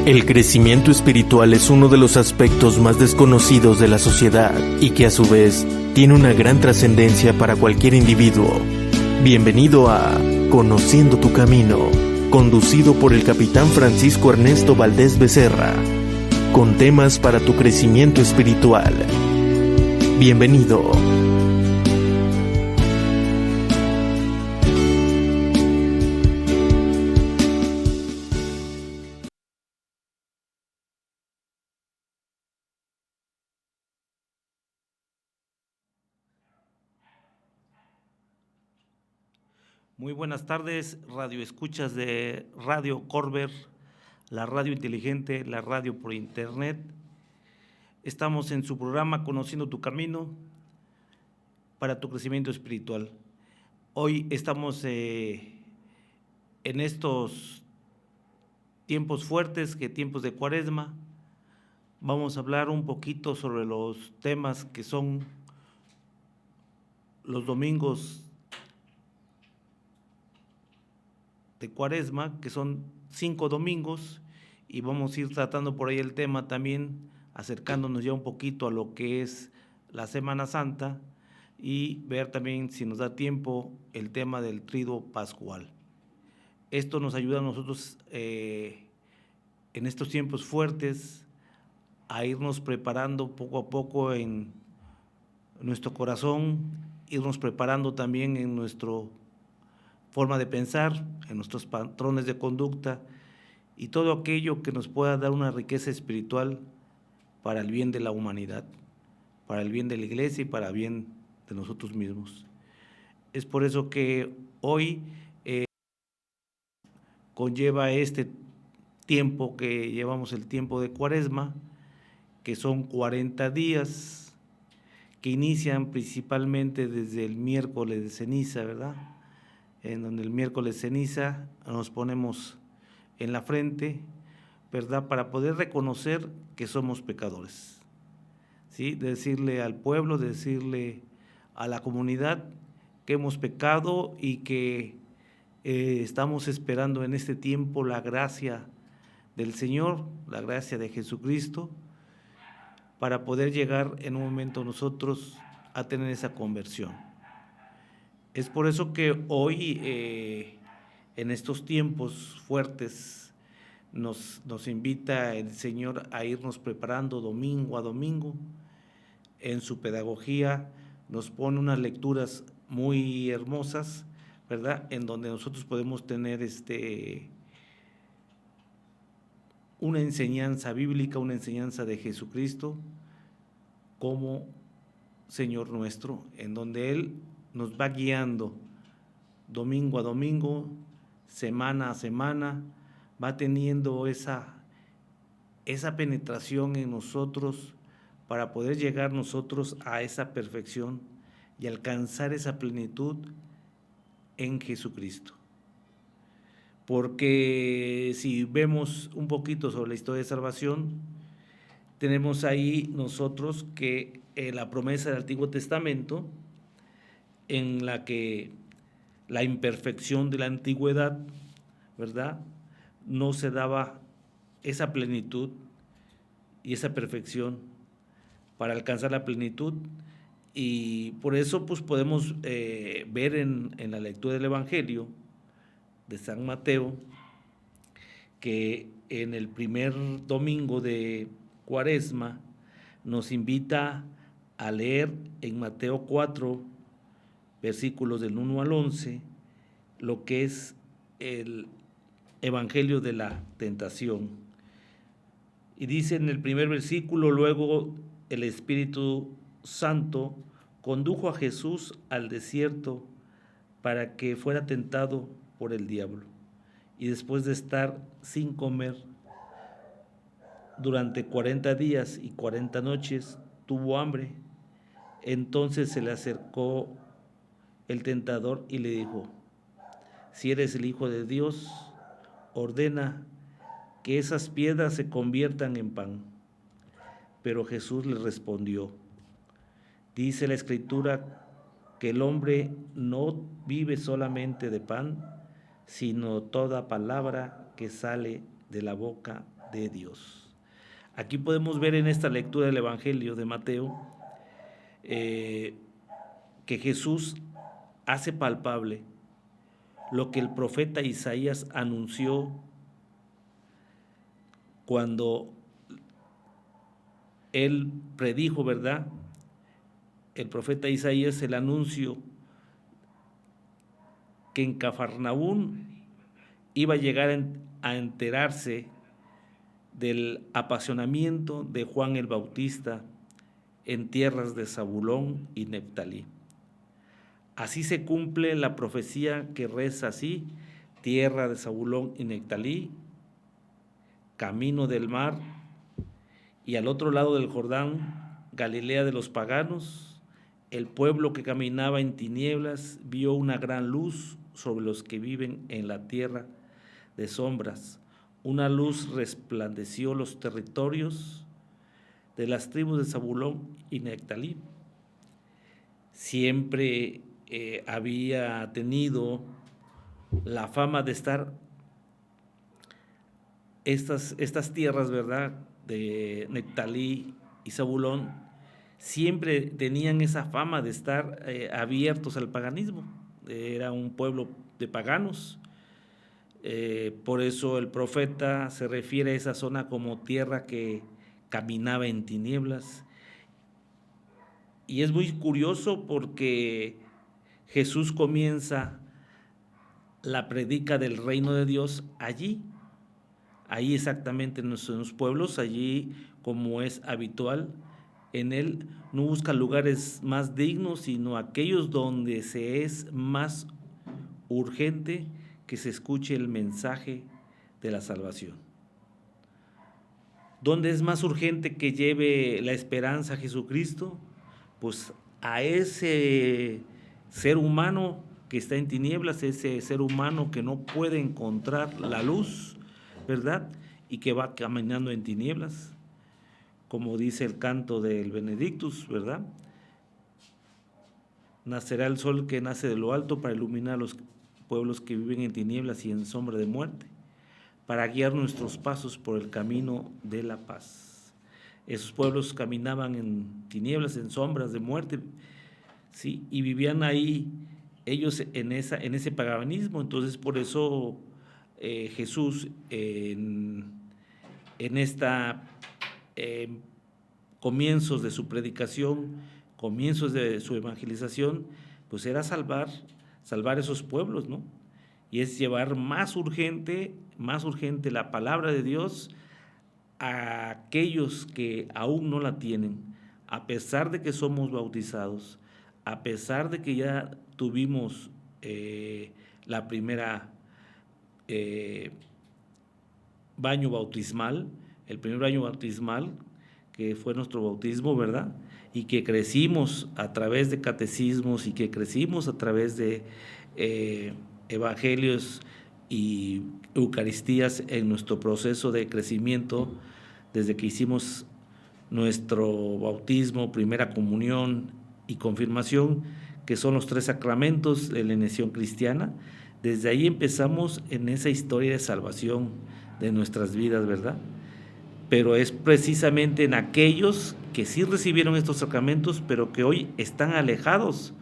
El crecimiento espiritual es uno de los aspectos más desconocidos de la sociedad y que a su vez tiene una gran trascendencia para cualquier individuo. Bienvenido a Conociendo tu Camino, conducido por el capitán Francisco Ernesto Valdés Becerra, con temas para tu crecimiento espiritual. Bienvenido. Muy buenas tardes, radio escuchas de Radio Corber, la radio inteligente, la radio por internet. Estamos en su programa Conociendo tu Camino para tu crecimiento espiritual. Hoy estamos en estos tiempos fuertes, tiempos de Cuaresma. Vamos a hablar un poquito sobre los temas que son los domingos de Cuaresma, que son 5 domingos, y vamos a ir tratando por ahí el tema también, acercándonos ya un poquito a lo que es la Semana Santa, y ver también, si nos da tiempo, el tema del Triduo Pascual. Esto nos ayuda a nosotros en estos tiempos fuertes a irnos preparando poco a poco en nuestro corazón, irnos preparando también en nuestra forma de pensar, en nuestros patrones de conducta y todo aquello que nos pueda dar una riqueza espiritual para el bien de la humanidad, para el bien de la iglesia y para el bien de nosotros mismos. Es por eso que hoy conlleva este tiempo que llevamos, el tiempo de Cuaresma, que son 40 días, que inician principalmente desde el miércoles de ceniza, ¿verdad? En donde el miércoles ceniza nos ponemos en la frente, ¿verdad? Para poder reconocer que somos pecadores, ¿sí? Decirle al pueblo, decirle a la comunidad que hemos pecado y que estamos esperando en este tiempo la gracia del Señor, la gracia de Jesucristo, para poder llegar en un momento nosotros a tener esa conversión. Es por eso que hoy, en estos tiempos fuertes, nos invita el Señor a irnos preparando domingo a domingo. En su pedagogía nos pone unas lecturas muy hermosas, ¿verdad? En donde nosotros podemos tener una enseñanza bíblica, una enseñanza de Jesucristo como Señor nuestro, en donde Él nos va guiando domingo a domingo, semana a semana, va teniendo esa penetración en nosotros para poder llegar nosotros a esa perfección y alcanzar esa plenitud en Jesucristo. Porque si vemos un poquito sobre la historia de salvación, tenemos ahí nosotros que la promesa del Antiguo Testamento, en la que la imperfección de la antigüedad, ¿verdad?, no se daba esa plenitud y esa perfección para alcanzar la plenitud, y por eso pues podemos ver en la lectura del Evangelio de San Mateo que en el primer domingo de Cuaresma nos invita a leer en Mateo 4, versículos del 1 al 11, lo que es el Evangelio de la tentación. Y dice en el primer versículo: luego el Espíritu Santo condujo a Jesús al desierto para que fuera tentado por el diablo. Y después de estar sin comer durante 40 días y 40 noches, tuvo hambre. Entonces se le acercó el tentador y le dijo: si eres el Hijo de Dios, ordena que esas piedras se conviertan en pan. Pero Jesús le respondió: dice la Escritura que el hombre no vive solamente de pan, sino toda palabra que sale de la boca de Dios. Aquí podemos ver en esta lectura del Evangelio de Mateo que Jesús hace palpable lo que el profeta Isaías anunció cuando él predijo, ¿verdad? El profeta Isaías, el anuncio que en Cafarnaún iba a llegar a enterarse del apasionamiento de Juan el Bautista en tierras de Zabulón y Neftalí. Así se cumple la profecía que reza así: tierra de Zabulón y Neftalí, camino del mar, y al otro lado del Jordán, Galilea de los paganos, el pueblo que caminaba en tinieblas vio una gran luz sobre los que viven en la tierra de sombras. Una luz resplandeció los territorios de las tribus de Zabulón y Neftalí. Siempre había tenido la fama de estar estas tierras, ¿verdad?, de Neftalí y Zabulón, siempre tenían esa fama de estar abiertos al paganismo. Era un pueblo de paganos. Por eso el profeta se refiere a esa zona como tierra que caminaba en tinieblas. Y es muy curioso porque Jesús comienza la predica del reino de Dios allí exactamente en los pueblos, allí como es habitual. En él no busca lugares más dignos, sino aquellos donde se es más urgente que se escuche el mensaje de la salvación. ¿Dónde es más urgente que lleve la esperanza a Jesucristo? Pues a ese ser humano que está en tinieblas, ese ser humano que no puede encontrar la luz, ¿verdad?, y que va caminando en tinieblas, como dice el canto del Benedictus, ¿verdad? Nacerá el sol que nace de lo alto para iluminar los pueblos que viven en tinieblas y en sombra de muerte, para guiar nuestros pasos por el camino de la paz. Esos pueblos caminaban en tinieblas, en sombras de muerte, ¿sí?, y vivían ahí ellos en ese paganismo. Entonces, por eso Jesús en esta comienzos de su predicación, comienzos de su evangelización, pues era salvar esos pueblos, ¿no? Y es llevar más urgente la palabra de Dios a aquellos que aún no la tienen, a pesar de que somos bautizados, a pesar de que ya tuvimos la primera baño bautismal, el primer baño bautismal, que fue nuestro bautismo, ¿verdad? Y que crecimos a través de catecismos y que crecimos a través de evangelios y eucaristías en nuestro proceso de crecimiento desde que hicimos nuestro bautismo, primera comunión y confirmación, que son los 3 sacramentos de la iniciación cristiana. Desde ahí empezamos en esa historia de salvación de nuestras vidas, ¿verdad? Pero es precisamente en aquellos que sí recibieron estos sacramentos, pero que hoy están alejados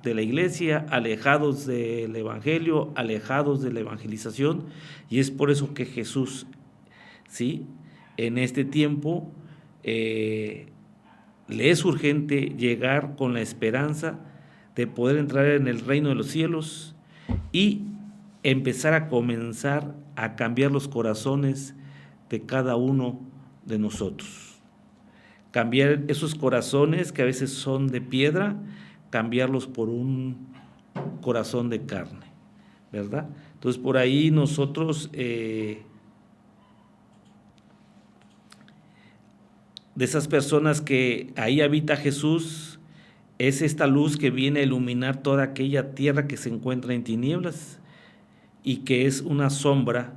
de la iglesia, alejados del evangelio, alejados de la evangelización, y es por eso que Jesús, ¿sí?, en este tiempo le es urgente llegar con la esperanza de poder entrar en el reino de los cielos y empezar a comenzar a cambiar los corazones de cada uno de nosotros. Cambiar esos corazones que a veces son de piedra, cambiarlos por un corazón de carne, ¿verdad? Entonces, por ahí nosotros, de esas personas que ahí habita Jesús, es esta luz que viene a iluminar toda aquella tierra que se encuentra en tinieblas y que es una sombra,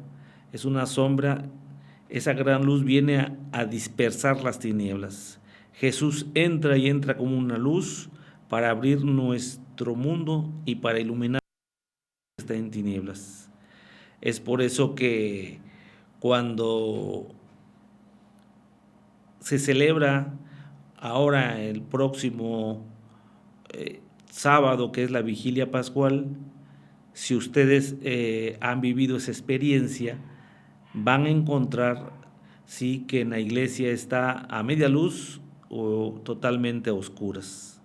esa gran luz viene a dispersar las tinieblas. Jesús entra y entra como una luz para abrir nuestro mundo y para iluminar lo que está en tinieblas. Es por eso que cuando se celebra ahora el próximo sábado, que es la vigilia pascual, si ustedes han vivido esa experiencia, van a encontrar, sí, que en la iglesia está a media luz o totalmente a oscuras.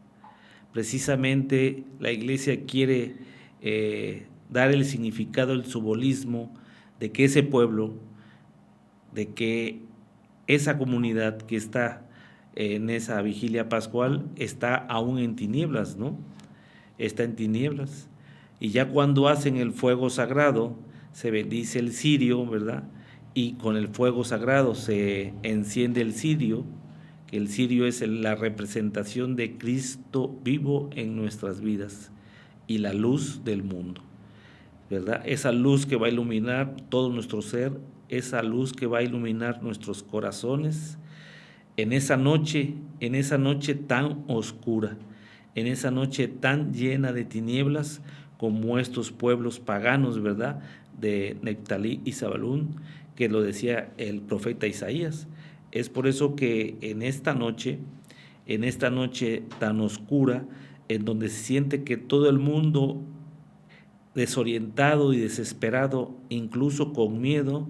Precisamente la iglesia quiere dar el significado, el simbolismo de que ese pueblo, de que esa comunidad que está en esa vigilia pascual está aún en tinieblas, ¿no? Está en tinieblas. Y ya cuando hacen el fuego sagrado, se bendice el cirio, ¿verdad? Y con el fuego sagrado se enciende el cirio, que el cirio es la representación de Cristo vivo en nuestras vidas y la luz del mundo, ¿verdad? Esa luz que va a iluminar todo nuestro ser, esa luz que va a iluminar nuestros corazones en esa noche tan oscura, en esa noche tan llena de tinieblas como estos pueblos paganos, ¿verdad? De Neftalí y Zabalún, que lo decía el profeta Isaías. Es por eso que en esta noche tan oscura, en donde se siente que todo el mundo desorientado y desesperado, incluso con miedo,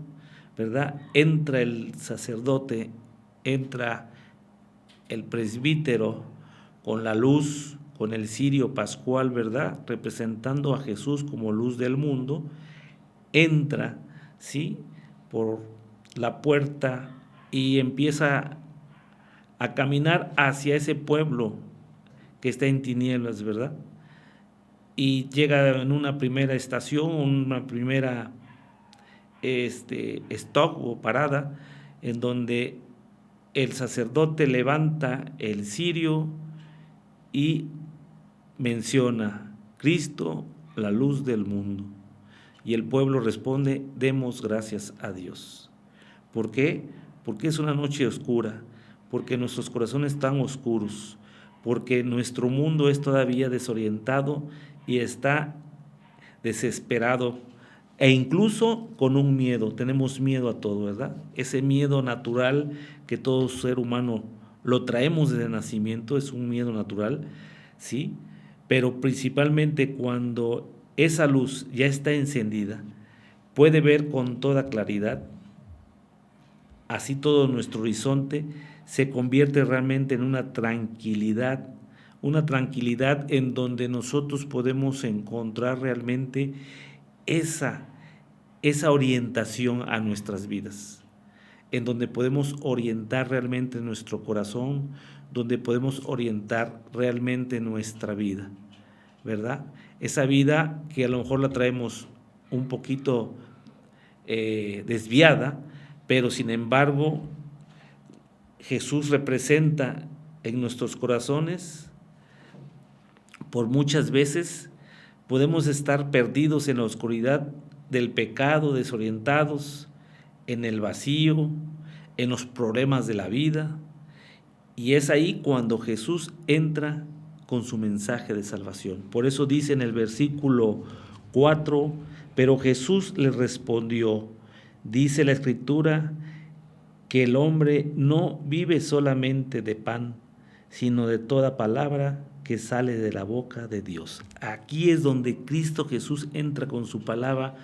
¿verdad? Entra el sacerdote, entra el presbítero con la luz, con el cirio pascual, ¿verdad? Representando a Jesús como luz del mundo, entra, ¿sí?, por la puerta y empieza a caminar hacia ese pueblo que está en tinieblas, ¿verdad? Y llega en una primera estación, una primera stop o parada, en donde el sacerdote levanta el cirio y menciona: Cristo, la luz del mundo. Y el pueblo responde: demos gracias a Dios. ¿Por qué? Porque es una noche oscura, porque nuestros corazones están oscuros, porque nuestro mundo es todavía desorientado y está desesperado e incluso con un miedo. Tenemos miedo a todo, ¿verdad? Ese miedo natural que todo ser humano lo traemos desde el nacimiento, es un miedo natural, ¿sí? Pero principalmente cuando esa luz ya está encendida, puede ver con toda claridad. Así todo nuestro horizonte se convierte realmente en una tranquilidad en donde nosotros podemos encontrar realmente esa orientación a nuestras vidas, en donde podemos orientar realmente nuestro corazón, donde podemos orientar realmente nuestra vida, ¿verdad? Esa vida que a lo mejor la traemos un poquito desviada, pero sin embargo Jesús representa en nuestros corazones. Por muchas veces podemos estar perdidos en la oscuridad del pecado, desorientados, en el vacío, en los problemas de la vida, y es ahí cuando Jesús entra con su mensaje de salvación. Por eso dice en el versículo 4, pero Jesús le respondió, dice la Escritura, que el hombre no vive solamente de pan, sino de toda palabra que sale de la boca de Dios. Aquí es donde Cristo Jesús entra con su palabra,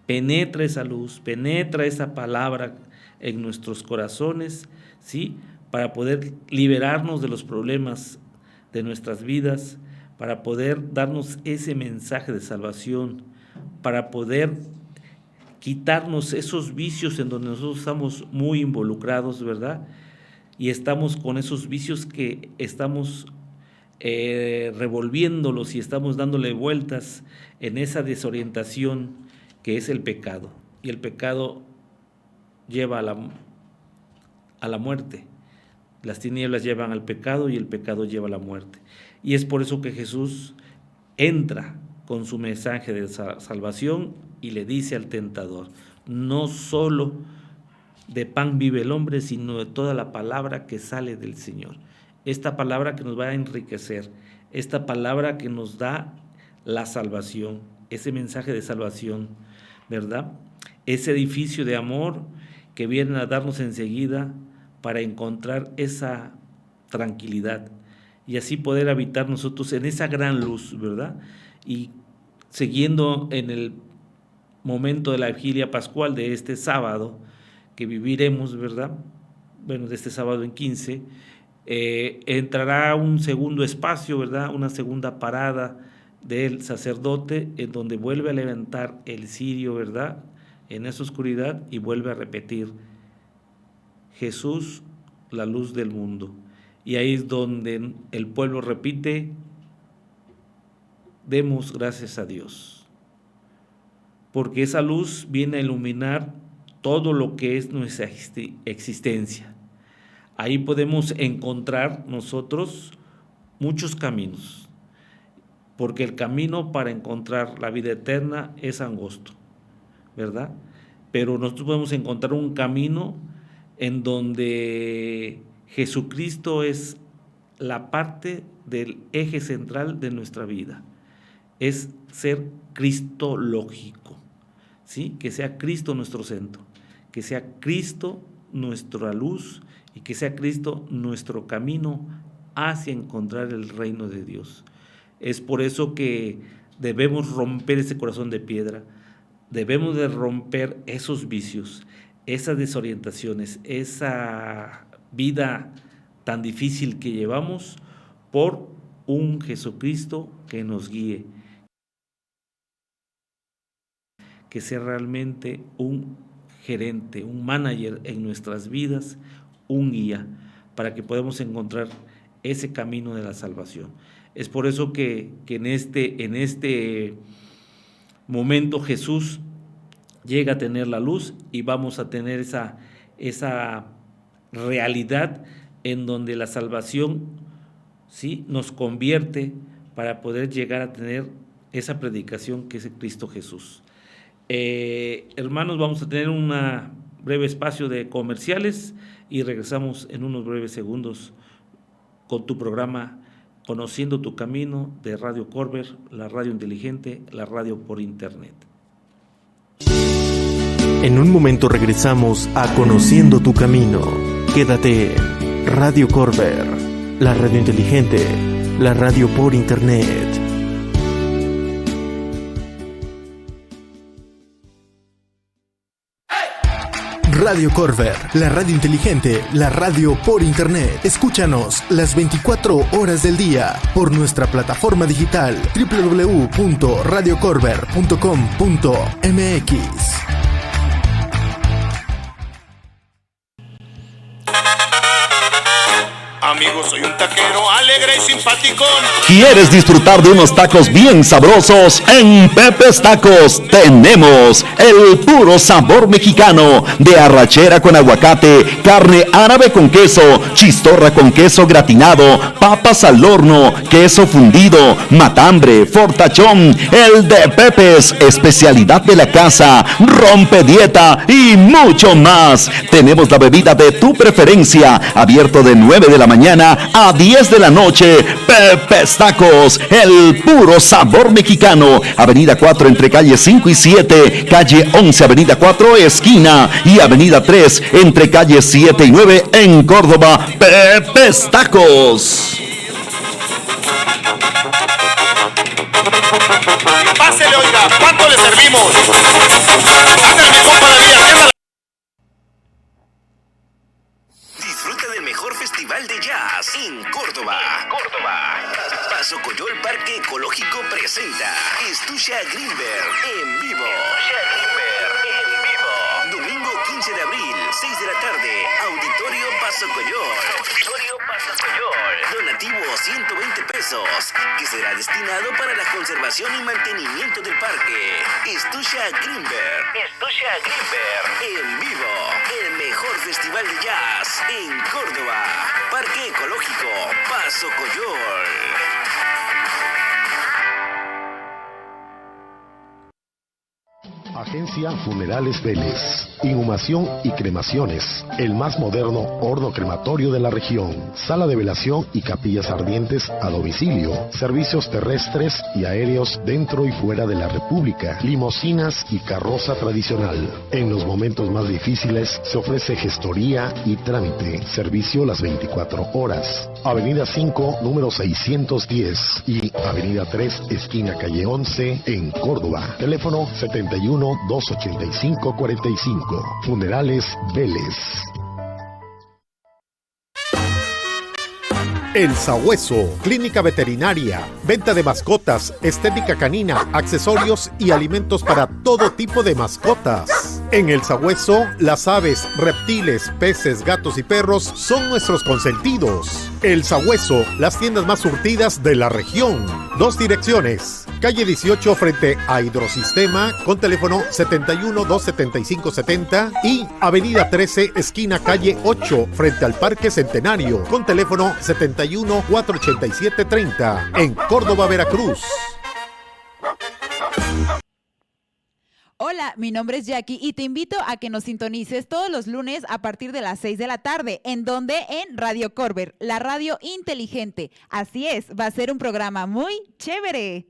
penetra esa luz, penetra esa palabra en nuestros corazones, ¿sí?, para poder liberarnos de los problemas de nuestras vidas, para poder darnos ese mensaje de salvación, para poder quitarnos esos vicios en donde nosotros estamos muy involucrados, ¿verdad? Y estamos con esos vicios que estamos revolviéndolos y estamos dándole vueltas en esa desorientación que es el pecado. Y el pecado lleva a la muerte. Las tinieblas llevan al pecado y el pecado lleva a la muerte. Y es por eso que Jesús entra con su mensaje de salvación y le dice al tentador, no solo de pan vive el hombre, sino de toda la palabra que sale del Señor. Esta palabra que nos va a enriquecer, esta palabra que nos da la salvación, ese mensaje de salvación, ¿verdad? ese edificio de amor que viene a darnos enseguida para encontrar esa tranquilidad y así poder habitar nosotros en esa gran luz, ¿verdad? Y siguiendo en el momento de la vigilia pascual de este sábado que viviremos, ¿verdad? Bueno, de este sábado en 15, entrará un segundo espacio, ¿verdad? Una segunda parada del sacerdote en donde vuelve a levantar el cirio, ¿verdad? En esa oscuridad y vuelve a repetir: Jesús, la luz del mundo. Y ahí es donde el pueblo repite: demos gracias a Dios, porque esa luz viene a iluminar todo lo que es nuestra existencia. Ahí podemos encontrar nosotros muchos caminos, porque el camino para encontrar la vida eterna es angosto, ¿verdad? Pero nosotros podemos encontrar un camino en donde Jesucristo es la parte del eje central de nuestra vida. Es ser cristológico, ¿sí? Que sea Cristo nuestro centro, que sea Cristo nuestra luz y que sea Cristo nuestro camino hacia encontrar el reino de Dios. Es por eso que debemos romper ese corazón de piedra, debemos de romper esos vicios, esas desorientaciones, esa vida tan difícil que llevamos por un Jesucristo que nos guíe, que sea realmente un gerente, un manager en nuestras vidas, un guía, para que podamos encontrar ese camino de la salvación. Es por eso que en este momento Jesús llega a tener la luz y vamos a tener esa realidad en donde la salvación, ¿sí?, nos convierte para poder llegar a tener esa predicación que es Cristo Jesús. Hermanos, vamos a tener un breve espacio de comerciales y regresamos en unos breves segundos con tu programa Conociendo tu Camino de Radio Corver, la radio inteligente, la radio por internet. En un momento regresamos a Conociendo tu Camino. Quédate en Radio Corver, la radio inteligente, la radio por internet. Radio Corver, la radio inteligente, la radio por internet. Escúchanos las 24 horas del día por nuestra plataforma digital www.radiocorver.com.mx. Amigos, soy un taquero alegre y simpaticón. ¿Quieres disfrutar de unos tacos bien sabrosos? En Pepe's Tacos tenemos el puro sabor mexicano de arrachera con aguacate, carne árabe con queso, chistorra con queso gratinado, papas al horno, queso fundido, matambre, fortachón, el de Pepe's, especialidad de la casa, rompe dieta y mucho más. Tenemos la bebida de tu preferencia, abierto de 9 de la mañana a 10 de la noche. Pepe's Tacos, el puro sabor mexicano. Avenida 4 entre calle 5 y 7, calle 11, avenida 4 esquina y avenida 3 entre calle 7 y 9 en Córdoba. Pepe's Tacos. Pásele, oiga, ¿cuánto le servimos? Ándale, mi compa David, arriba. Disfruta del mejor festival de jazz en Córdoba. Paso Coyol Parque Ecológico presenta Estusha Greenberg en vivo. Domingo 15 de abril, 6 de la tarde, Auditorio Paso Coyol. Donativo 120 pesos, que será destinado para la conservación y mantenimiento del parque. Estusha Greenberg en vivo. El mejor festival de jazz en Córdoba. Parque Ecológico Paso Coyol. Agencia Funerales Vélez. Inhumación y cremaciones. El más moderno horno crematorio de la región. Sala de velación y capillas ardientes a domicilio. Servicios terrestres y aéreos dentro y fuera de la República. Limosinas y carroza tradicional. En los momentos más difíciles se ofrece gestoría y trámite. Servicio las 24 horas. Avenida 5, número 610 y Avenida 3, esquina calle 11 en Córdoba. Teléfono 71-285-45. Funerales Vélez. El Sabueso, clínica veterinaria, venta de mascotas, estética canina, accesorios y alimentos para todo tipo de mascotas. En El Sabueso, las aves, reptiles, peces, gatos y perros son nuestros consentidos. El Sabueso, las tiendas más surtidas de la región. 2 direcciones. Calle 18 frente a Hidrosistema con teléfono 71-275-70 y Avenida 13 esquina calle 8 frente al Parque Centenario con teléfono 71-487-30 en Córdoba, Veracruz. Hola, mi nombre es Jackie y te invito a que nos sintonices todos los lunes a partir de las 6 de la tarde. ¿En dónde? En Radio Corber, la radio inteligente. Así es, va a ser un programa muy chévere.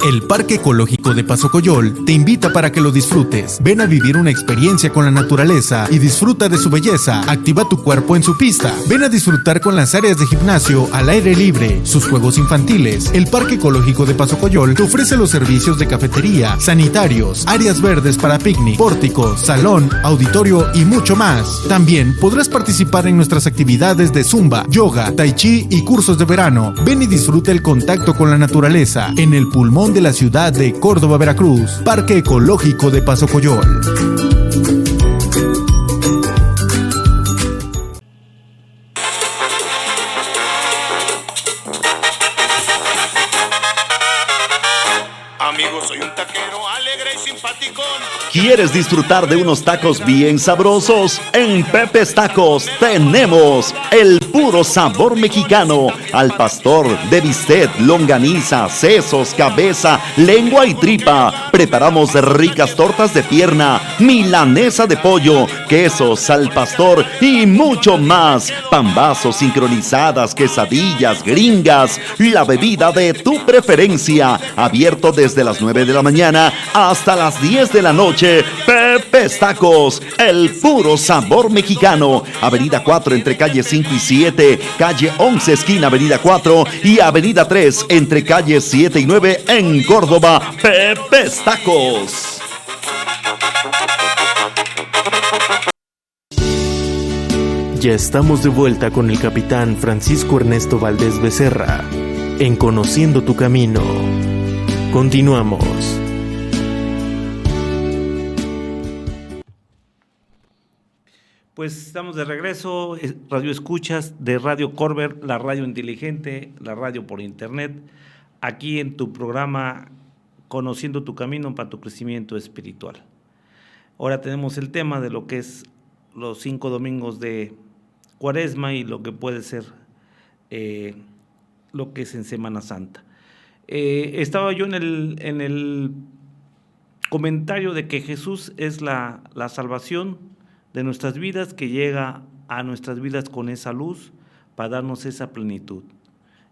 El Parque Ecológico de Paso Coyol te invita para que lo disfrutes. Ven a vivir una experiencia con la naturaleza y disfruta de su belleza. Activa tu cuerpo en su pista. Ven a disfrutar con las áreas de gimnasio al aire libre, sus juegos infantiles. El Parque Ecológico de Paso Coyol te ofrece los servicios de cafetería, sanitarios, áreas verdes para picnic, pórticos, salón, auditorio y mucho más. También podrás participar en nuestras actividades de zumba, yoga, tai chi y cursos de verano. Ven y disfruta el contacto con la naturaleza en el pulmón de la ciudad de Córdoba, Veracruz. Parque Ecológico de Paso Coyol. Amigos, soy un taquero alegre y simpaticón. ¿Quieres disfrutar de unos tacos bien sabrosos? En Pepe's Tacos tenemos el puro sabor mexicano al pastor, de bistec, longaniza, sesos, cabeza, lengua y tripa. Preparamos ricas tortas de pierna, milanesa de pollo, quesos al pastor y mucho más. Pambazos, sincronizadas, quesadillas, gringas, la bebida de tu preferencia. Abierto desde las 9 de la mañana hasta las 10 de la noche. Pepe's Tacos, el puro sabor mexicano. Avenida 4 entre calle 5 y 7, calle 11 esquina Avenida 4 y Avenida 3 entre calle 7 y 9 en Córdoba. Pepe's Tacos. Ya estamos de vuelta con el capitán Francisco Ernesto Valdés Becerra en Conociendo tu Camino. Continuamos. Pues estamos de regreso, Radio Escuchas de Radio Corber, la radio inteligente, la radio por internet, aquí en tu programa Conociendo tu Camino para tu crecimiento espiritual. Ahora tenemos el tema de lo que es los 5 domingos de Cuaresma y lo que puede ser lo que es en Semana Santa. Estaba yo en el comentario de que Jesús es la salvación de nuestras vidas, que llega a nuestras vidas con esa luz para darnos esa plenitud,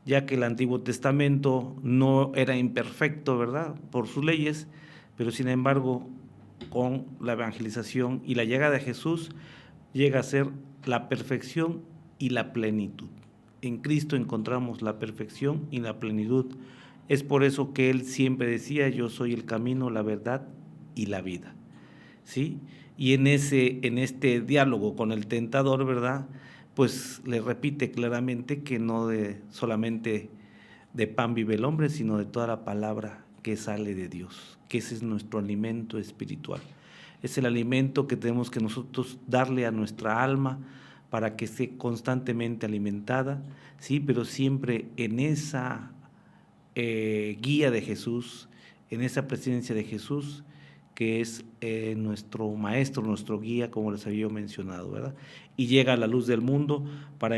ya que el Antiguo Testamento no era imperfecto, ¿verdad?, por sus leyes, pero sin embargo con la evangelización y la llegada de Jesús llega a ser la perfección y la plenitud. En Cristo encontramos la perfección y la plenitud. Es por eso que Él siempre decía: yo soy el camino, la verdad y la vida, ¿sí? Y en este diálogo con el tentador, ¿verdad?, pues le repite claramente que no solamente de pan vive el hombre, sino de toda la palabra que sale de Dios, que ese es nuestro alimento espiritual. Es el alimento que tenemos que nosotros darle a nuestra alma para que esté constantemente alimentada, ¿sí?, pero siempre en esa guía de Jesús, en esa presencia de Jesús, que es nuestro maestro, nuestro guía, como les había mencionado, ¿verdad? Y llega a la luz del mundo para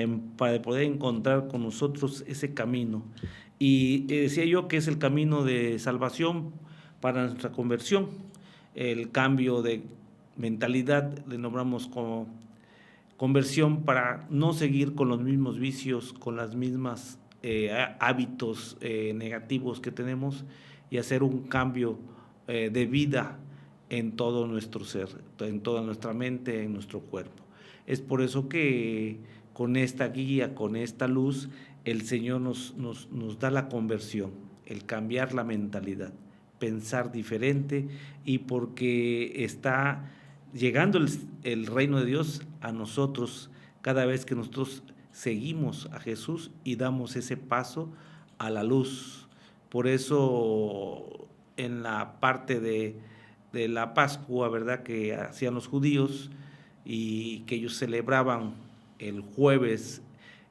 poder encontrar con nosotros ese camino Y decía yo que es el camino de salvación para nuestra conversión, el cambio de mentalidad, le nombramos como conversión, para no seguir con los mismos vicios, con las mismas hábitos negativos que tenemos, y hacer un cambio de vida en todo nuestro ser, en toda nuestra mente, en nuestro cuerpo. Es por eso que con esta guía, con esta luz, el Señor nos da la conversión, el cambiar la mentalidad, pensar diferente, y porque está llegando el reino de Dios a nosotros cada vez que nosotros seguimos a Jesús y damos ese paso a la luz. Por eso en la parte de la Pascua, ¿verdad?, que hacían los judíos y que ellos celebraban el jueves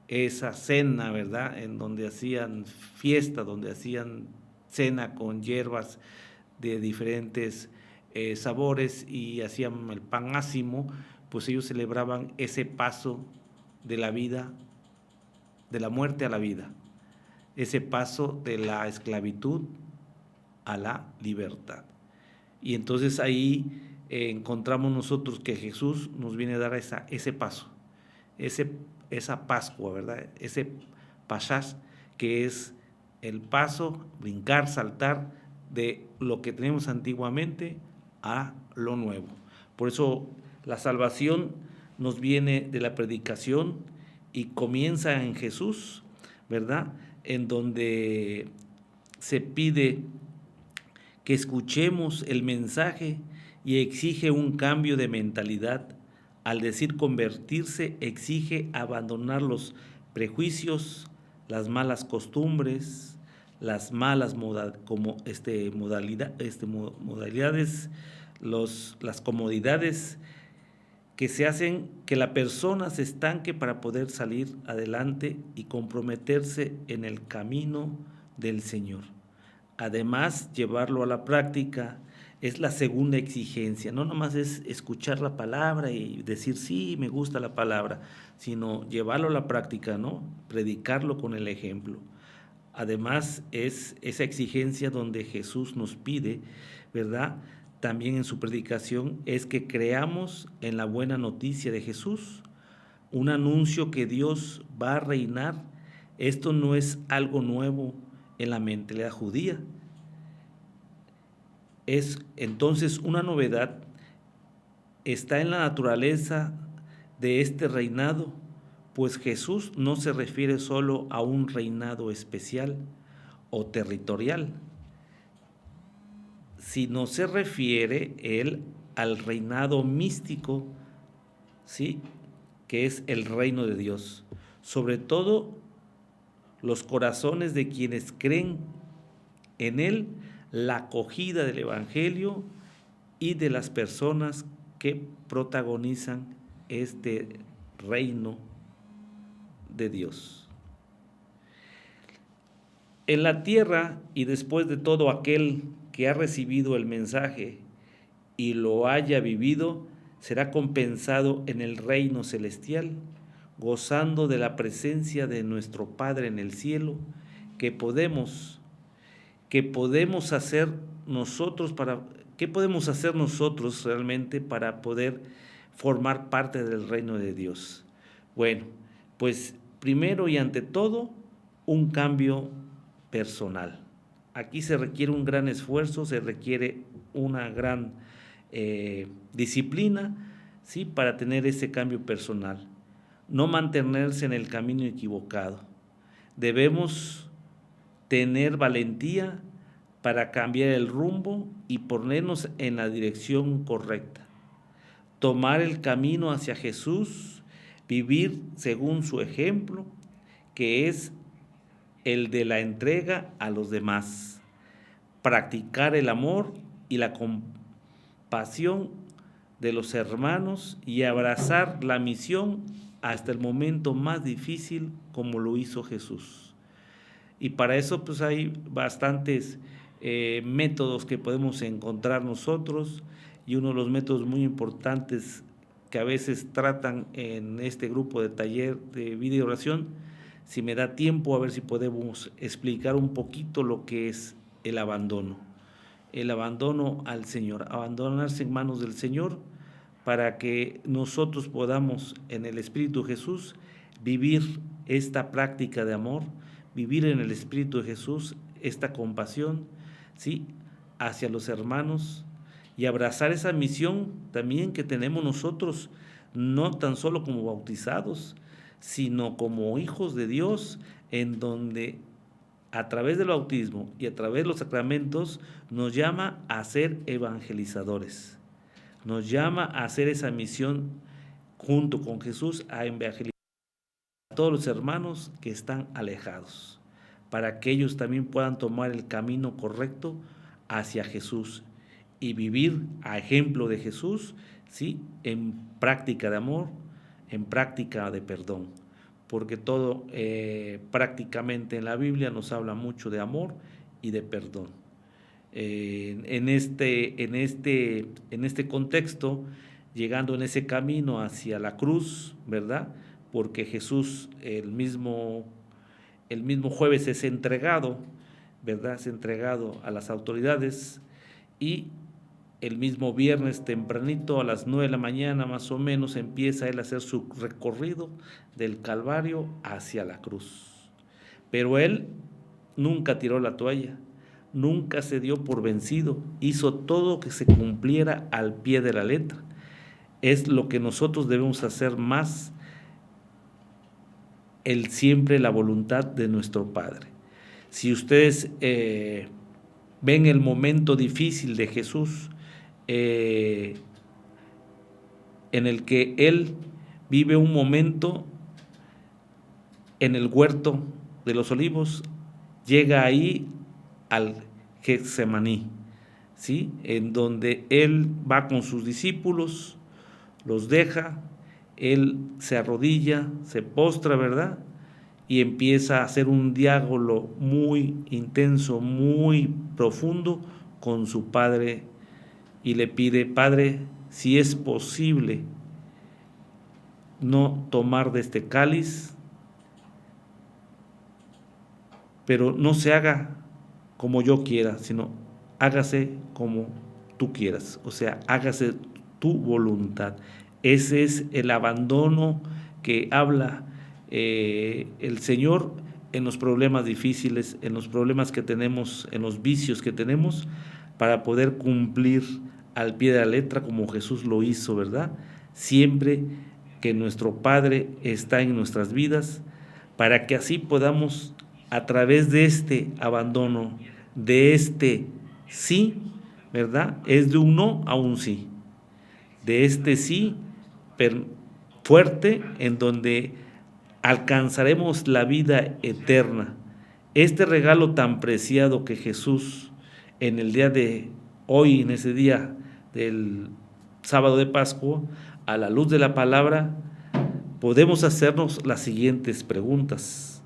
esa cena, ¿verdad?, en donde hacían fiesta, donde hacían cena con hierbas de diferentes sabores y hacían el pan ácimo, pues ellos celebraban ese paso de la vida, de la muerte a la vida, ese paso de la esclavitud a la libertad. Y entonces ahí encontramos nosotros que Jesús nos viene a dar ese paso, esa Pascua, ¿verdad? Ese Pashash, que es el paso, brincar, saltar de lo que tenemos antiguamente a lo nuevo. Por eso la salvación nos viene de la predicación y comienza en Jesús, ¿verdad?, en donde se pide que escuchemos el mensaje y exige un cambio de mentalidad. Al decir convertirse, exige abandonar los prejuicios, las malas costumbres, las malas modalidades, las comodidades que se hacen que la persona se estanque para poder salir adelante y comprometerse en el camino del Señor. Además, llevarlo a la práctica es la segunda exigencia. No nomás es escuchar la palabra y decir, sí, me gusta la palabra, sino llevarlo a la práctica, ¿no? Predicarlo con el ejemplo. Además, es esa exigencia donde Jesús nos pide, ¿verdad?, también en su predicación, es que creamos en la buena noticia de Jesús, un anuncio que Dios va a reinar. Esto no es algo nuevo en la mentalidad judía. Es entonces una novedad, está en la naturaleza de este reinado, pues Jesús no se refiere solo a un reinado especial o territorial, sino se refiere él al reinado místico, ¿sí?, que es el reino de Dios, sobre todo los corazones de quienes creen en él, la acogida del Evangelio y de las personas que protagonizan este reino de Dios. En la tierra, y después de todo aquel que ha recibido el mensaje y lo haya vivido, será compensado en el reino celestial, gozando de la presencia de nuestro Padre en el cielo, ¿qué podemos hacer nosotros realmente para poder formar parte del reino de Dios? Bueno, pues primero y ante todo, un cambio personal. Aquí se requiere un gran esfuerzo, se requiere una gran disciplina, ¿sí?, para tener ese cambio personal. No mantenerse en el camino equivocado. Debemos tener valentía para cambiar el rumbo y ponernos en la dirección correcta. Tomar el camino hacia Jesús, vivir según su ejemplo, que es el de la entrega a los demás. Practicar el amor y la compasión de los hermanos y abrazar la misión hasta el momento más difícil, como lo hizo Jesús. Y para eso pues hay bastantes métodos que podemos encontrar nosotros, y uno de los métodos muy importantes que a veces tratan en este grupo de taller de vida y oración si me da tiempo, a ver si podemos explicar un poquito lo que es el abandono. El abandono al Señor, abandonarse en manos del Señor para que nosotros podamos en el Espíritu de Jesús vivir esta práctica de amor, vivir en el Espíritu de Jesús esta compasión, ¿sí?, hacia los hermanos, y abrazar esa misión también que tenemos nosotros, no tan solo como bautizados, sino como hijos de Dios, en donde a través del bautismo y a través de los sacramentos nos llama a ser evangelizadores, nos llama a hacer esa misión junto con Jesús, a evangelizar a todos los hermanos que están alejados, para que ellos también puedan tomar el camino correcto hacia Jesús y vivir a ejemplo de Jesús, ¿sí?, en práctica de amor, en práctica de perdón, porque todo prácticamente en la Biblia nos habla mucho de amor y de perdón. En este contexto, llegando en ese camino hacia la cruz, ¿verdad?, porque Jesús el mismo jueves es entregado, ¿verdad?, es entregado a las autoridades, y el mismo viernes tempranito a las 9 de la mañana más o menos empieza él a hacer su recorrido del Calvario hacia la cruz. Pero él nunca tiró la toalla, nunca se dio por vencido, hizo todo que se cumpliera al pie de la letra. Es lo que nosotros debemos hacer más, el siempre la voluntad de nuestro Padre. Si ustedes ven el momento difícil de Jesús, en el que él vive un momento en el huerto de los olivos, llega ahí al Getsemaní, ¿sí?, en donde él va con sus discípulos, los deja, él se arrodilla, se postra, ¿verdad?, y empieza a hacer un diálogo muy intenso, muy profundo con su Padre, y le pide: Padre, si es posible no tomar de este cáliz, pero no se haga como yo quiera, sino hágase como tú quieras, o sea, hágase tu voluntad. Ese es el abandono que habla el Señor en los problemas difíciles, en los problemas que tenemos, en los vicios que tenemos, para poder cumplir al pie de la letra como Jesús lo hizo, ¿verdad? Siempre que nuestro Padre está en nuestras vidas, para que así podamos, a través de este abandono, de este sí, ¿verdad?, es de un no a un sí, de este sí fuerte, en donde alcanzaremos la vida eterna. Este regalo tan preciado que Jesús en el día de hoy, en ese día del sábado de Pascua, a la luz de la palabra, podemos hacernos las siguientes preguntas.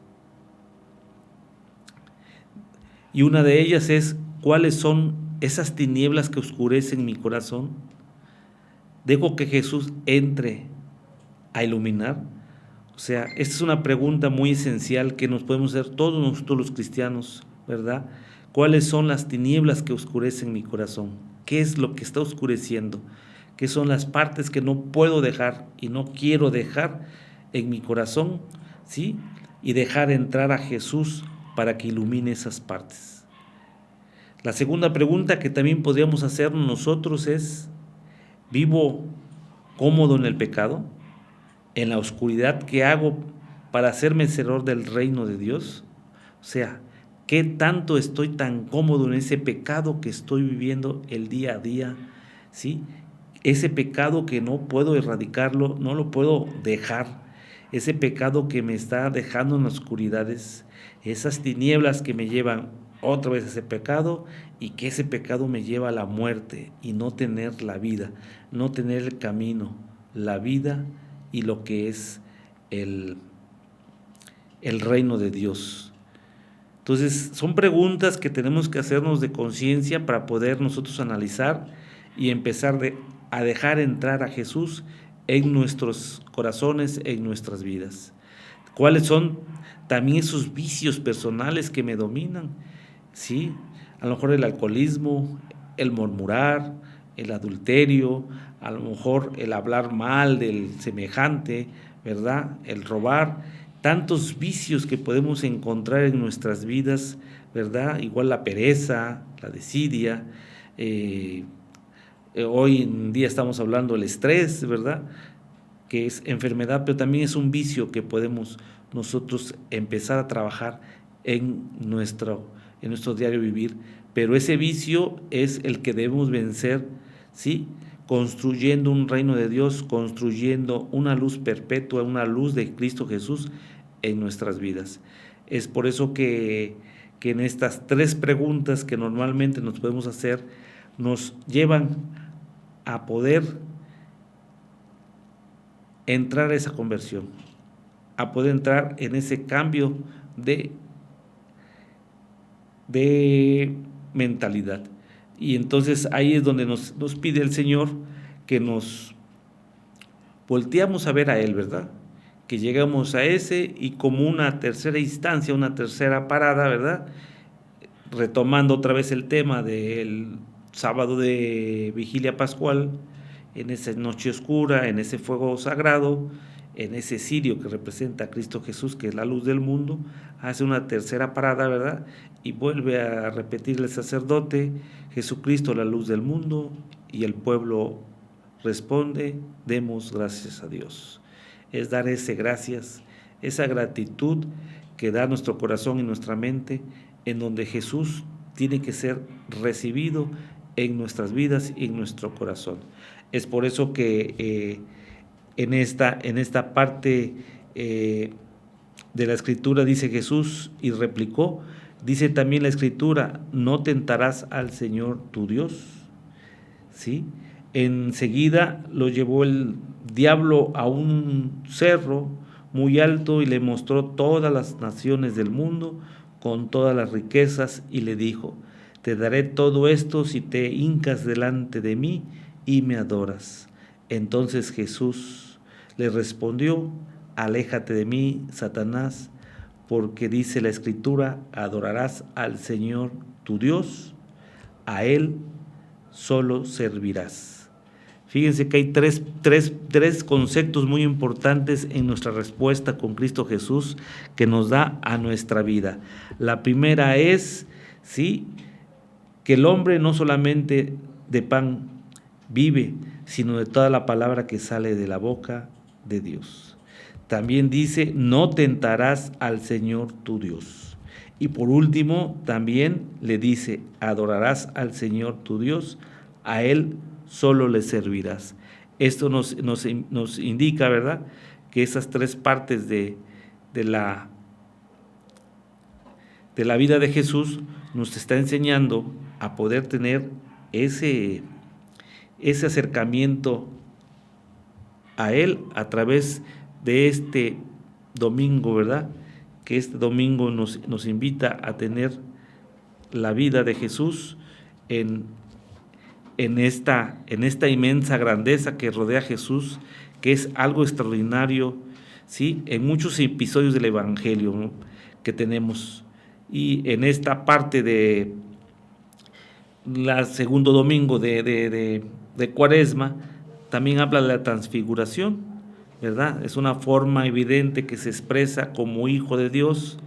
Y una de ellas es: ¿cuáles son esas tinieblas que oscurecen mi corazón? ¿Dejo que Jesús entre a iluminar? O sea, esta es una pregunta muy esencial que nos podemos hacer todos nosotros los cristianos, ¿verdad? ¿Cuáles son las tinieblas que oscurecen mi corazón? ¿Qué es lo que está oscureciendo? ¿Qué son las partes que no puedo dejar y no quiero dejar en mi corazón? ¿Sí? Y dejar entrar a Jesús para que ilumine esas partes. La segunda pregunta que también podríamos hacernos nosotros es: ¿vivo cómodo en el pecado? ¿En la oscuridad que hago para ser merecedor del reino de Dios? O sea, ¿qué tanto estoy tan cómodo en ese pecado que estoy viviendo el día a día? ¿Sí? Ese pecado que no puedo erradicarlo, no lo puedo dejar. Ese pecado que me está dejando en las oscuridades, esas tinieblas que me llevan otra vez a ese pecado, y que ese pecado me lleva a la muerte y no tener la vida, no tener el camino, la vida y lo que es el reino de Dios. Entonces, son preguntas que tenemos que hacernos de conciencia para poder nosotros analizar y empezar a dejar entrar a Jesús en nuestros corazones, en nuestras vidas. ¿Cuáles son también esos vicios personales que me dominan? ¿Sí? A lo mejor el alcoholismo, el murmurar, el adulterio, a lo mejor el hablar mal del semejante, ¿verdad? El robar, tantos vicios que podemos encontrar en nuestras vidas, ¿verdad? Igual la pereza, la desidia, hoy en día estamos hablando del estrés, ¿verdad? Que es enfermedad, pero también es un vicio que podemos nosotros empezar a trabajar en nuestro diario vivir. Pero ese vicio es el que debemos vencer, ¿sí? Construyendo un reino de Dios, construyendo una luz perpetua, una luz de Cristo Jesús en nuestras vidas. Es por eso que en estas 3 preguntas que normalmente nos podemos hacer, nos llevan a poder entrar a esa conversión, a poder entrar en ese cambio de mentalidad. Y entonces ahí es donde nos pide el Señor que nos volteamos a ver a Él, ¿verdad? Que llegamos a ese y como una tercera instancia, una tercera parada, ¿verdad? Retomando otra vez el tema del sábado de vigilia pascual, en esa noche oscura, en ese fuego sagrado, en ese cirio que representa a Cristo Jesús, que es la luz del mundo, hace una tercera parada, ¿verdad? Y vuelve a repetir el sacerdote: Jesucristo, la luz del mundo, y el pueblo responde: demos gracias a Dios. Es dar ese gracias, esa gratitud que da nuestro corazón y nuestra mente, en donde Jesús tiene que ser recibido en nuestras vidas y en nuestro corazón. Es por eso que en esta parte de la Escritura dice Jesús y replicó, dice también la Escritura: no tentarás al Señor tu Dios, ¿sí? Enseguida lo llevó el diablo a un cerro muy alto y le mostró todas las naciones del mundo con todas las riquezas y le dijo: te daré todo esto si te hincas delante de mí y me adoras. Entonces Jesús le respondió: aléjate de mí, Satanás, porque dice la Escritura: adorarás al Señor tu Dios, a Él solo servirás. Fíjense que hay tres conceptos muy importantes en nuestra respuesta con Cristo Jesús que nos da a nuestra vida. La primera es, ¿sí?, que el hombre no solamente de pan vive, sino de toda la palabra que sale de la boca de Dios. También dice: no tentarás al Señor tu Dios. Y por último, también le dice: adorarás al Señor tu Dios, a Él solo le servirás. Esto nos indica, ¿verdad?, que esas 3 partes de la vida de Jesús nos está enseñando a poder tener ese acercamiento a Él a través de este domingo, ¿verdad? Que este domingo nos invita a tener la vida de Jesús en esta inmensa grandeza que rodea a Jesús, que es algo extraordinario, ¿sí?, en muchos episodios del Evangelio, ¿no?, que tenemos. Y en esta parte de la segundo domingo de Cuaresma, también habla de la transfiguración, ¿verdad? Es una forma evidente que se expresa como hijo de Dios,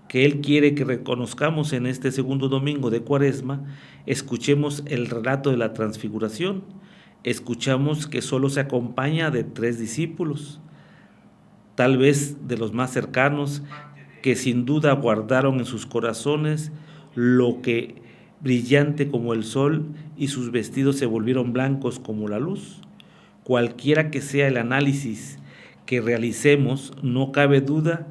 que Él quiere que reconozcamos en este segundo domingo de Cuaresma. Escuchemos el relato de la transfiguración. Escuchamos que solo se acompaña de 3 discípulos, tal vez de los más cercanos, que sin duda guardaron en sus corazones lo que brillante como el sol, y sus vestidos se volvieron blancos como la luz. Cualquiera que sea el análisis que realicemos, no cabe duda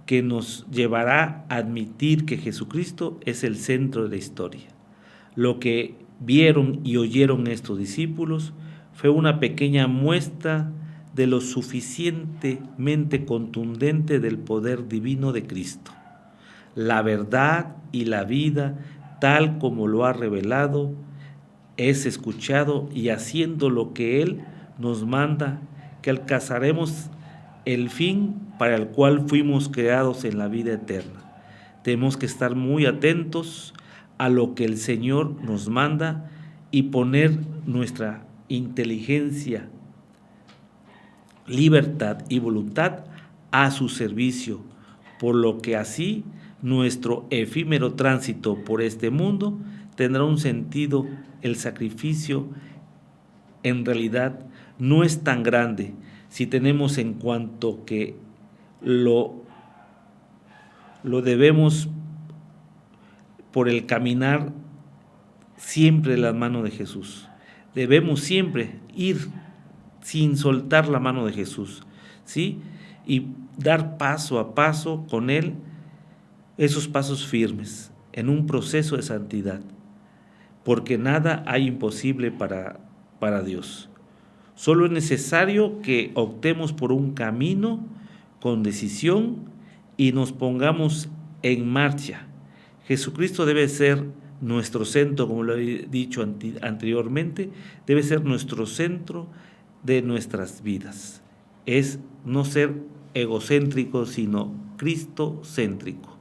que nos llevará a admitir que Jesucristo es el centro de la historia. Lo que vieron y oyeron estos discípulos fue una pequeña muestra de lo suficientemente contundente del poder divino de Cristo. La verdad y la vida, tal como lo ha revelado, es escuchado, y haciendo lo que Él nos manda, que alcanzaremos el fin para el cual fuimos creados en la vida eterna. Tenemos que estar muy atentos a lo que el Señor nos manda y poner nuestra inteligencia, libertad y voluntad a su servicio, por lo que así nuestro efímero tránsito por este mundo tendrá un sentido. El sacrificio en realidad no es tan grande si tenemos en cuanto que lo debemos por el caminar siempre la mano de Jesús. Debemos siempre ir sin soltar la mano de Jesús, ¿sí? Y dar paso a paso con Él esos pasos firmes en un proceso de santidad, porque nada hay imposible para Dios. Solo es necesario que optemos por un camino con decisión y nos pongamos en marcha. Jesucristo debe ser nuestro centro, como lo he dicho anteriormente, debe ser nuestro centro de nuestras vidas. Es no ser egocéntrico, sino cristocéntrico.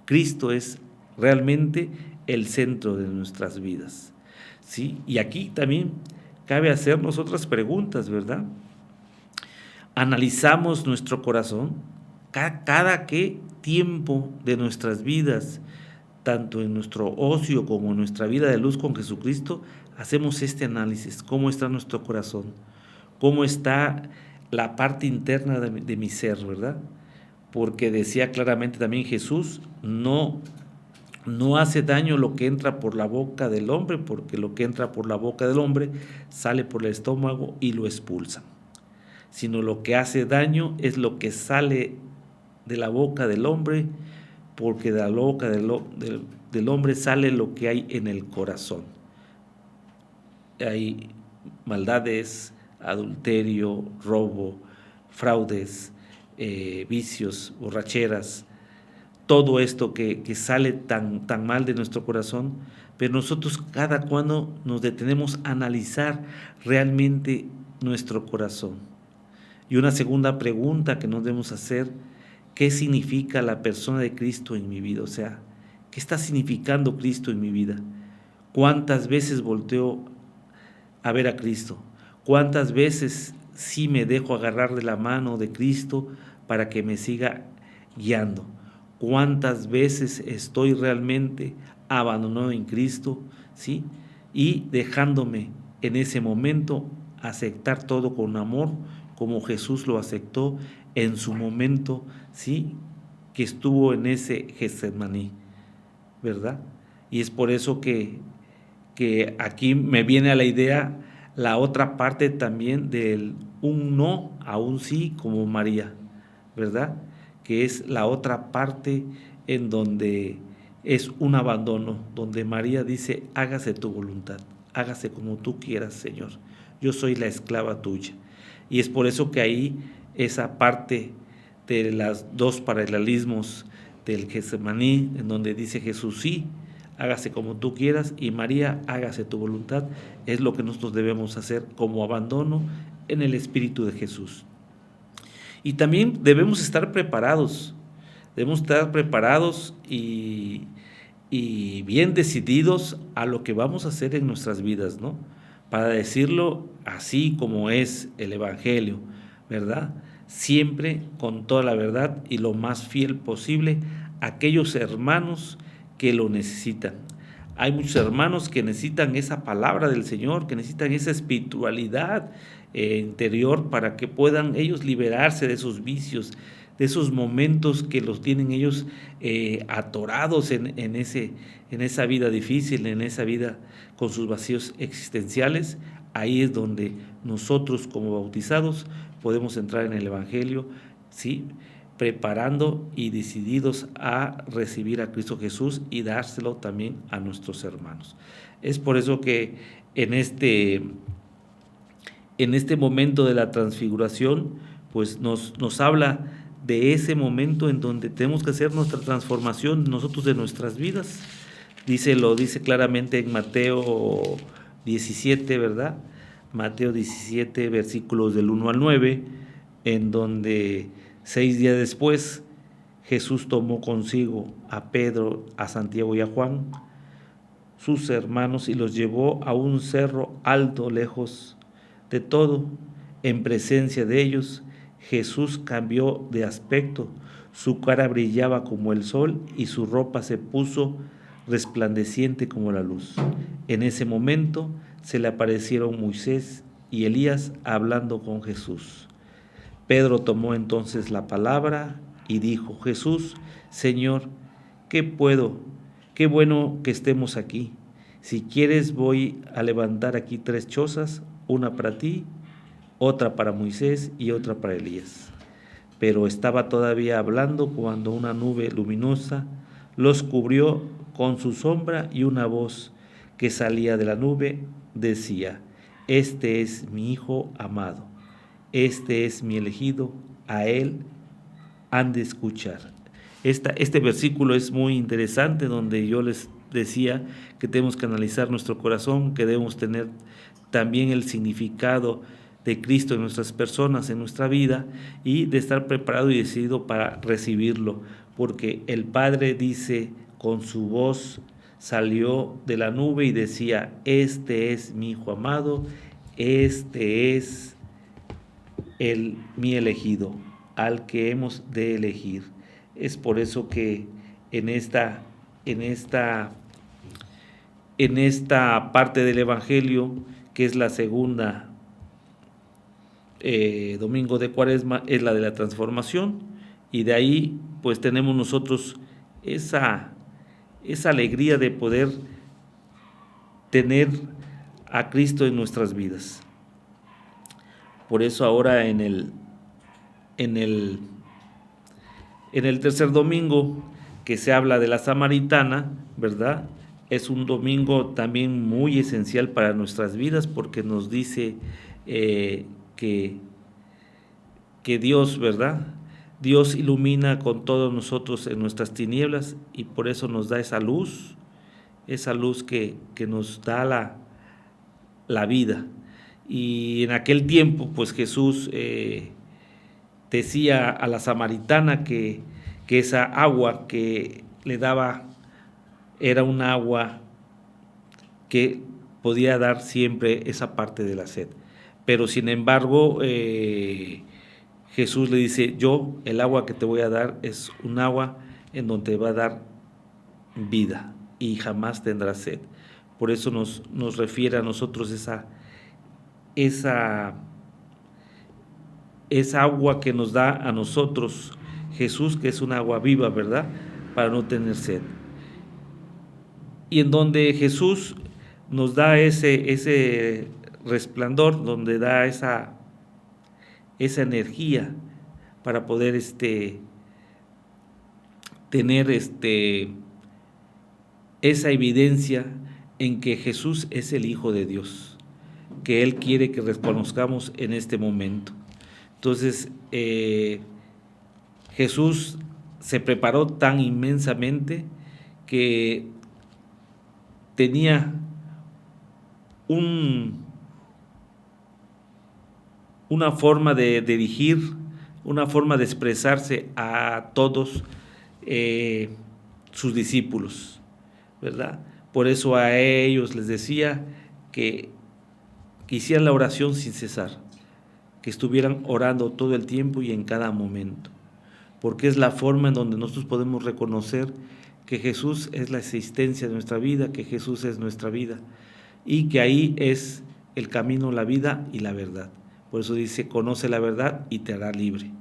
Cristo es realmente el centro de nuestras vidas, ¿sí? Y aquí también cabe hacernos otras preguntas, ¿verdad? Analizamos nuestro corazón, cada qué tiempo de nuestras vidas, tanto en nuestro ocio como en nuestra vida de luz con Jesucristo, hacemos este análisis. ¿Cómo está nuestro corazón? ¿Cómo está la parte interna de mi ser, verdad? Porque decía claramente también Jesús, no hace daño lo que entra por la boca del hombre, porque lo que entra por la boca del hombre sale por el estómago y lo expulsa. Sino lo que hace daño es lo que sale de la boca del hombre, porque de la boca del hombre sale lo que hay en el corazón. Hay maldades, adulterio, robo, fraudes, vicios, borracheras, todo esto que sale tan mal de nuestro corazón, pero nosotros cada cuando nos detenemos a analizar realmente nuestro corazón. Y una segunda pregunta que nos debemos hacer: ¿qué significa la persona de Cristo en mi vida? O sea, ¿qué está significando Cristo en mi vida? ¿Cuántas veces volteo a ver a Cristo? ¿Cuántas veces sí me dejo agarrar de la mano de Cristo para que me siga guiando? ¿Cuántas veces estoy realmente abandonado en Cristo, ¿sí? Y dejándome en ese momento aceptar todo con amor, como Jesús lo aceptó en su momento, ¿sí? Que estuvo en ese Getsemaní, ¿verdad? Y es por eso que aquí me viene a la idea la otra parte también del un no a un sí, como María, ¿verdad? Que es la otra parte en donde es un abandono, donde María dice: hágase tu voluntad, hágase como tú quieras, Señor, yo soy la esclava tuya. Y es por eso que ahí esa parte de las dos paralelismos del Getsemaní, en donde dice Jesús: sí, hágase como tú quieras, y María: hágase tu voluntad, es lo que nosotros debemos hacer como abandono en el Espíritu de Jesús. Y también debemos estar preparados y bien decididos a lo que vamos a hacer en nuestras vidas, ¿no? Para decirlo así como es el Evangelio, ¿verdad? Siempre con toda la verdad y lo más fiel posible a aquellos hermanos que lo necesitan. Hay muchos hermanos que necesitan esa palabra del Señor, que necesitan esa espiritualidad interior para que puedan ellos liberarse de esos vicios, de esos momentos que los tienen ellos atorados en esa vida difícil, en esa vida con sus vacíos existenciales. Ahí es donde nosotros como bautizados podemos entrar en el Evangelio, ¿sí? Preparando y decididos a recibir a Cristo Jesús y dárselo también a nuestros hermanos. Es por eso que en este momento de la transfiguración, pues nos habla de ese momento en donde tenemos que hacer nuestra transformación nosotros de nuestras vidas. Lo dice claramente en Mateo 17, ¿verdad? Mateo 17, versículos del 1 al 9, en donde 6 días después Jesús tomó consigo a Pedro, a Santiago y a Juan, sus hermanos, y los llevó a un cerro alto, lejos de todo. En presencia de ellos, Jesús cambió de aspecto, su cara brillaba como el sol y su ropa se puso resplandeciente como la luz. En ese momento se le aparecieron Moisés y Elías hablando con Jesús. Pedro tomó entonces la palabra y dijo: Jesús, Señor, qué bueno que estemos aquí. Si quieres, voy a levantar aquí 3 chozas, una para ti, otra para Moisés y otra para Elías. Pero estaba todavía hablando cuando una nube luminosa los cubrió con su sombra, y una voz que salía de la nube decía: Este es mi Hijo amado, este es mi elegido, a él han de escuchar. Este versículo es muy interesante, donde yo les decía que tenemos que analizar nuestro corazón, que debemos tener también el significado de Cristo en nuestras personas, en nuestra vida, y de estar preparado y decidido para recibirlo, porque el Padre dice, con su voz salió de la nube y decía: Este es mi Hijo amado, este es mi elegido, al que hemos de elegir. Es por eso que en esta parte del Evangelio, que es la segunda domingo de Cuaresma, es la de la transformación, y de ahí pues tenemos nosotros esa alegría de poder tener a Cristo en nuestras vidas. Por eso ahora en el tercer domingo, que se habla de la Samaritana, ¿verdad? Es un domingo también muy esencial para nuestras vidas, porque nos dice que Dios, ¿verdad? Dios ilumina con todos nosotros en nuestras tinieblas, y por eso nos da esa luz que nos da la vida. Y en aquel tiempo, pues Jesús decía a la samaritana que esa agua que le daba era un agua que podía dar siempre esa parte de la sed. Pero sin embargo, Jesús le dice: yo, el agua que te voy a dar es un agua en donde te va a dar vida y jamás tendrás sed. Por eso nos refiere a nosotros esa agua que nos da a nosotros Jesús, que es un agua viva, ¿verdad? Para no tener sed. Y en donde Jesús nos da ese resplandor, donde da esa energía para poder tener esa evidencia en que Jesús es el Hijo de Dios, que Él quiere que reconozcamos en este momento. Entonces, Jesús se preparó tan inmensamente que tenía una forma de dirigir, una forma de expresarse a todos sus discípulos, ¿verdad? Por eso a ellos les decía que hicieran la oración sin cesar, que estuvieran orando todo el tiempo y en cada momento, porque es la forma en donde nosotros podemos reconocer que Jesús es la existencia de nuestra vida, que Jesús es nuestra vida, y que ahí es el camino, la vida y la verdad. Por eso dice: conoce la verdad y te hará libre.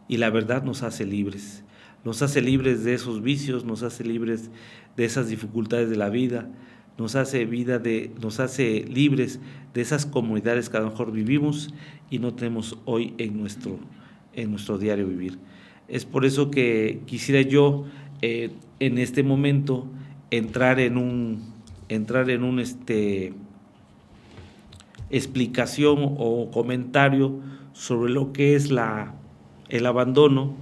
Y la verdad nos hace libres de esos vicios, nos hace libres de esas dificultades de la vida, nos hace libres de esas comunidades que a lo mejor vivimos y no tenemos hoy en nuestro diario vivir. Es por eso que quisiera yo en este momento entrar en un explicación o comentario sobre lo que es el abandono,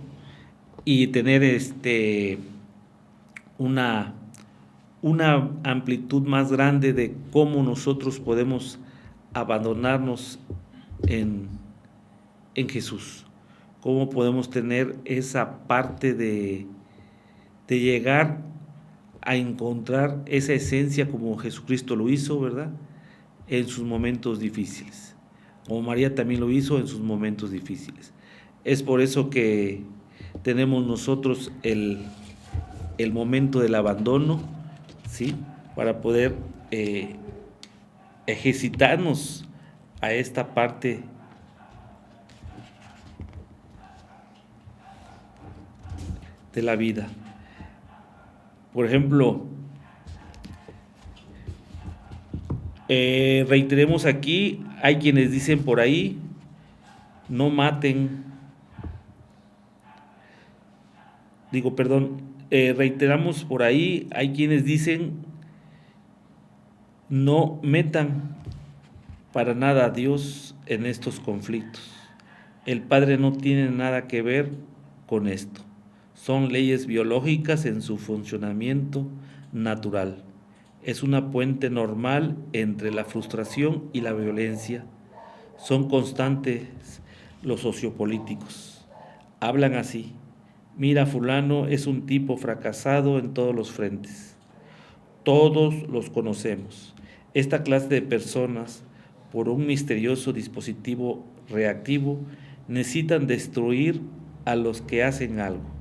y tener una amplitud más grande de cómo nosotros podemos abandonarnos en Jesús. cómo podemos tener esa parte de llegar a encontrar esa esencia como Jesucristo lo hizo, ¿verdad? En sus momentos difíciles, como María también lo hizo en sus momentos difíciles. Es por eso que tenemos nosotros el momento del abandono, ¿sí? Para poder ejercitarnos a esta parte de la vida. Por ejemplo, reiteremos aquí, hay quienes dicen por ahí, no maten, reiteramos por ahí, hay quienes dicen, no metan para nada a Dios en estos conflictos. El Padre no tiene nada que ver con esto. Son leyes biológicas en su funcionamiento natural. Es una puente normal entre la frustración y la violencia. Son constantes los sociopolíticos. Hablan así: mira, fulano es un tipo fracasado en todos los frentes. Todos los conocemos. Esta clase de personas, por un misterioso dispositivo reactivo, necesitan destruir a los que hacen algo,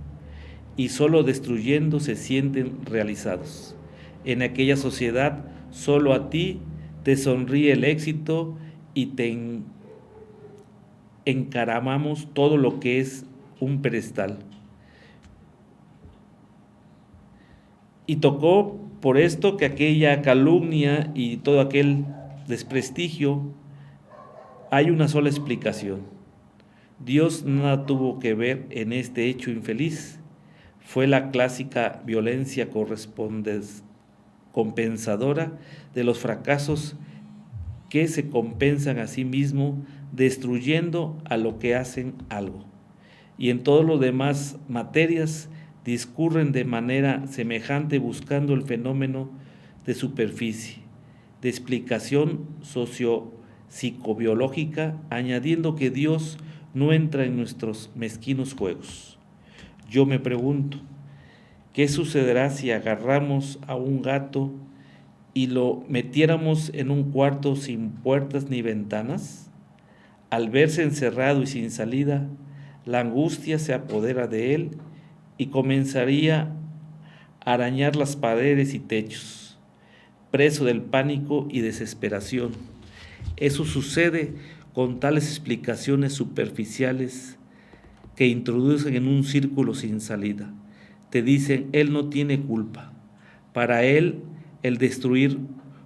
y solo destruyendo se sienten realizados. En aquella sociedad, solo a ti te sonríe el éxito y te encaramamos todo lo que es un pedestal. Y tocó por esto que aquella calumnia y todo aquel desprestigio, hay una sola explicación. Dios nada tuvo que ver en este hecho infeliz. Fue la clásica violencia compensadora de los fracasos que se compensan a sí mismo destruyendo a lo que hacen algo. Y en todas las demás materias discurren de manera semejante buscando el fenómeno de superficie, de explicación socio-psicobiológica, añadiendo que Dios no entra en nuestros mezquinos juegos. Yo me pregunto, ¿qué sucederá si agarramos a un gato y lo metiéramos en un cuarto sin puertas ni ventanas? Al verse encerrado y sin salida, la angustia se apodera de él y comenzaría a arañar las paredes y techos, preso del pánico y desesperación. Eso sucede con tales explicaciones superficiales que introducen en un círculo sin salida. Te dicen, él no tiene culpa. Para él, el destruir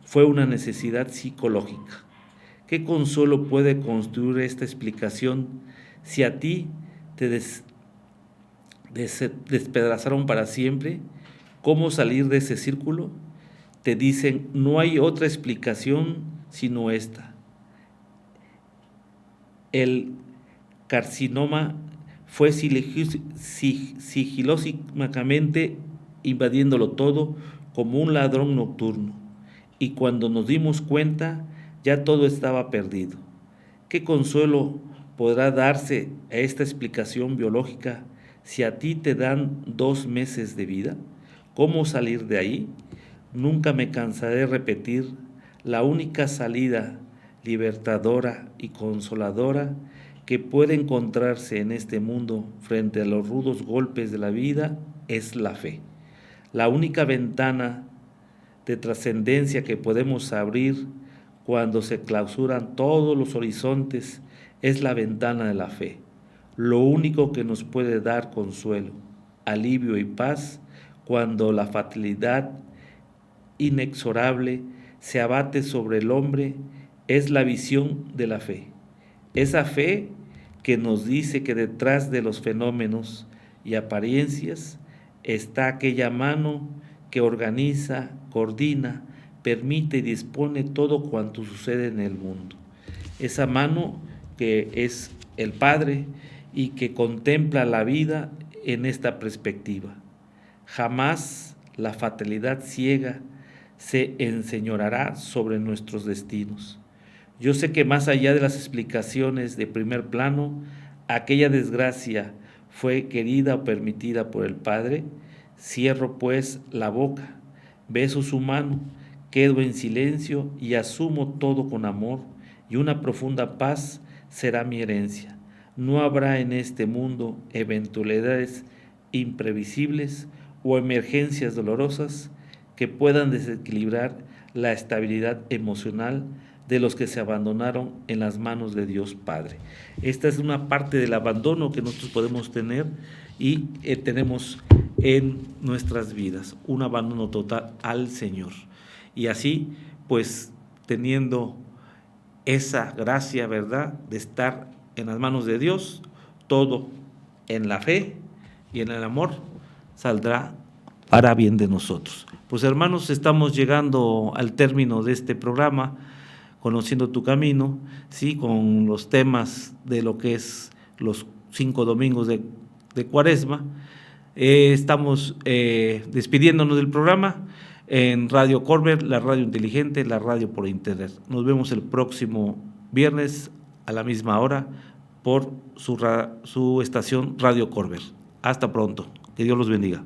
fue una necesidad psicológica. ¿Qué consuelo puede construir esta explicación si a ti te despedazaron para siempre? ¿Cómo salir de ese círculo? Te dicen, no hay otra explicación sino esta. El carcinoma fue sigilosamente invadiéndolo todo como un ladrón nocturno, y cuando nos dimos cuenta ya todo estaba perdido. ¿Qué consuelo podrá darse a esta explicación biológica si a ti te dan 2 meses de vida? ¿Cómo salir de ahí? Nunca me cansaré de repetir, la única salida libertadora y consoladora que puede encontrarse en este mundo frente a los rudos golpes de la vida es la fe. La única ventana de trascendencia que podemos abrir cuando se clausuran todos los horizontes es la ventana de la fe. Lo único que nos puede dar consuelo, alivio y paz cuando la fatalidad inexorable se abate sobre el hombre es la visión de la fe. Esa fe que nos dice que detrás de los fenómenos y apariencias está aquella mano que organiza, coordina, permite y dispone todo cuanto sucede en el mundo. Esa mano que es el Padre y que contempla la vida en esta perspectiva. Jamás la fatalidad ciega se enseñoreará sobre nuestros destinos. Yo sé que más allá de las explicaciones de primer plano, aquella desgracia fue querida o permitida por el Padre, cierro pues la boca, beso su mano, quedo en silencio y asumo todo con amor, y una profunda paz será mi herencia. No habrá en este mundo eventualidades imprevisibles o emergencias dolorosas que puedan desequilibrar la estabilidad emocional de los que se abandonaron en las manos de Dios Padre. Esta es una parte del abandono que nosotros podemos tener y tenemos en nuestras vidas, un abandono total al Señor. Y así, pues, teniendo esa gracia, ¿verdad?, de estar en las manos de Dios, todo en la fe y en el amor saldrá para bien de nosotros. Pues, hermanos, estamos llegando al término de este programa, Conociendo tu Camino, sí, con los temas de lo que es los 5 domingos de Cuaresma. Estamos despidiéndonos del programa en Radio Corber, la radio inteligente, la radio por internet. Nos vemos el próximo viernes a la misma hora por su estación Radio Corber. Hasta pronto. Que Dios los bendiga.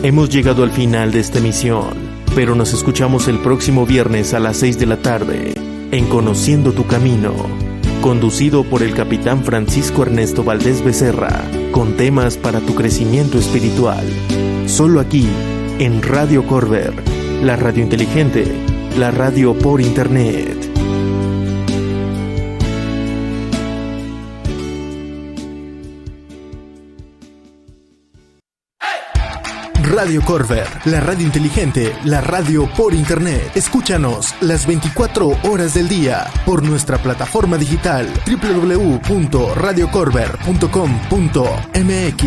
Hemos llegado al final de esta emisión, pero nos escuchamos el próximo viernes a las 6 de la tarde en Conociendo tu Camino, conducido por el capitán Francisco Ernesto Valdés Becerra, con temas para tu crecimiento espiritual. Solo aquí, en Radio Corber, la radio inteligente, la radio por internet. Radio Corber, la radio inteligente, la radio por internet. Escúchanos las 24 horas del día por nuestra plataforma digital www.radiocorber.com.mx.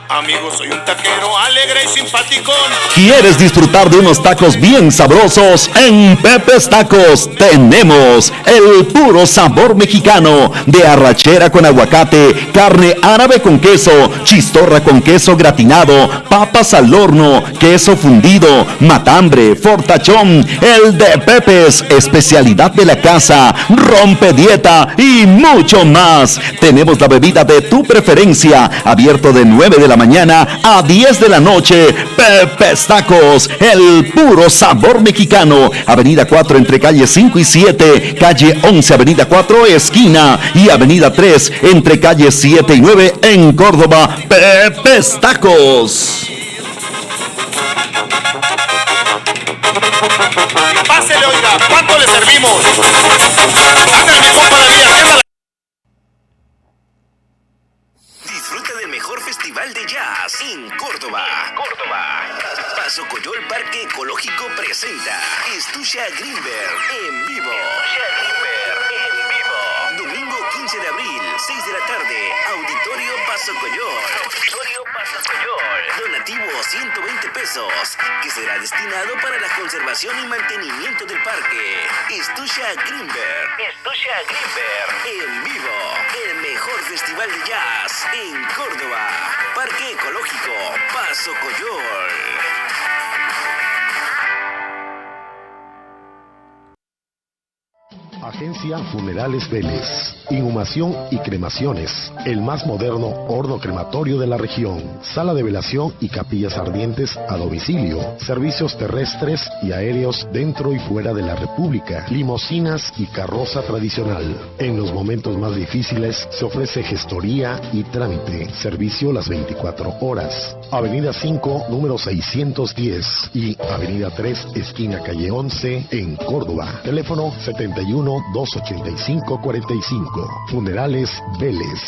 Amigos, soy un taquero alegre y simpático. ¿Quieres disfrutar de unos tacos bien sabrosos? En Pepe's Tacos tenemos el puro sabor mexicano de arrachera con aguacate, carne árabe con queso, chistorra con queso gratinado, papas al horno, queso fundido, matambre, fortachón, el de Pepe's, especialidad de la casa, rompe dieta y mucho más. Tenemos la bebida de tu preferencia, abierto de 9 de la mañana a 10 de la noche. Pepe's Tacos, el puro sabor mexicano. Avenida 4 entre calle 5 y 7, calle 11, avenida 4 esquina y avenida 3 entre calle 7 y 9 en Córdoba. Pepe's Tacos. Pásele, oiga, ¿cuánto le servimos? Ándale, mi compa David, atiéndala. Disfruta del mejor festival de jazz en Córdoba. Paso Coyol Parque Ecológico presenta Estusha Greenberg en vivo. Domingo 15 de abril, 6 de la tarde, Auditorio Paso Coyol. Donativo 120 pesos, que será destinado para la conservación y mantenimiento del parque. Estusha Greenberg en vivo. El mejor festival de jazz en Córdoba. Parque Ecológico Paso Coyol. Agencia Funerales Vélez. Inhumación y cremaciones. El más moderno horno crematorio de la región. Sala de velación y capillas ardientes a domicilio. Servicios terrestres y aéreos dentro y fuera de la República. Limosinas y carroza tradicional. En los momentos más difíciles se ofrece gestoría y trámite. Servicio las 24 horas. Avenida 5, número 610 y Avenida 3, esquina calle 11 en Córdoba. Teléfono 71-285-45. Funerales Vélez.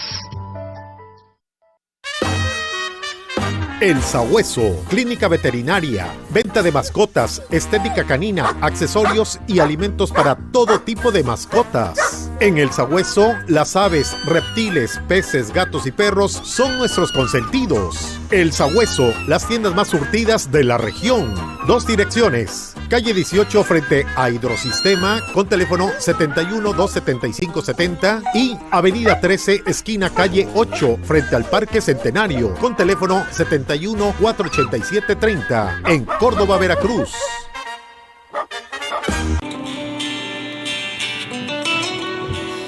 El Sabueso, clínica veterinaria, venta de mascotas, estética canina, accesorios y alimentos para todo tipo de mascotas. En El Sabueso, las aves, reptiles, peces, gatos y perros son nuestros consentidos. El Sabueso, las tiendas más surtidas de la región. 2 direcciones. Calle 18 frente a Hidrosistema con teléfono 71-275-70 y Avenida 13 esquina calle 8 frente al Parque Centenario con teléfono 71-487-30 en Córdoba, Veracruz.